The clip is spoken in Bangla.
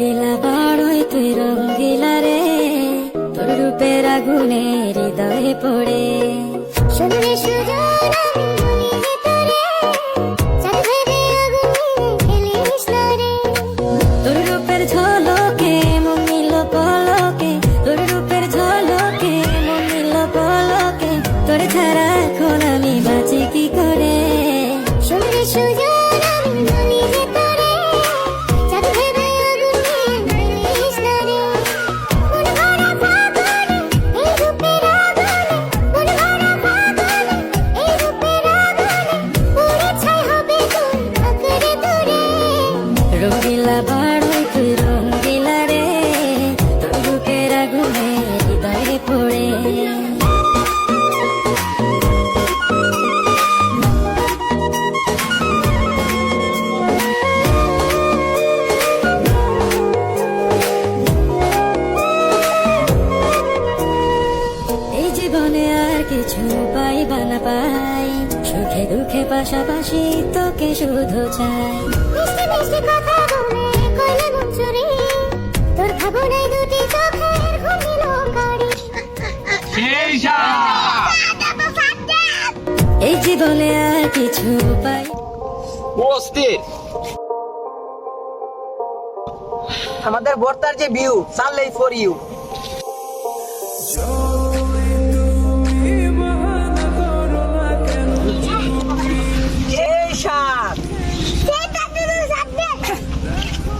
রঙ্গিলা বড়ই তুই রঙ্গিলা রে, তোর রূপের আগুনে হৃদয়ে পড়ে। শুনলে সুজন আমি বলি যে তোরে, চাঁদ ভেবে আগুনে খেলিস না রে। তোর রূপের ঝলকে মন নিল পলকে, তোর রূপের ঝলকে মন নিল পলকে, তোর ছাড়া এখন আমি বাঁচি কি করে। শুনলে সুজন আমি বলি যে তোরে, চাঁদ ভেবে আগুনে খেলিস না রে। মন ভরা ফাগুনে এই রূপের আগুনে, মন ভরা ফাগুনে এই রূপের আগুনে, পুড়ে ছাই হবে তোর আঁকড়ে ধরে। রঙ্গিলা বড়ই তুই রঙ্গিলা রে, তোর রূপের আগুনে হৃদয়ে পড়ে। এই জীবনে আর কিছু পাইবা না পাই, সুখে দুঃখে পাশাপাশি তোকে শুধু চাই। মিষ্টি মিষ্টি কথা বলে কইলে মন চুরি, তোর ভাবনায় দুটি চোখের ঘুমিল কারি। এই জীবনে আর কিছু পাই। অস্থির আমাদের বর্তার যে ভিউ সানলাই ফর ইউ।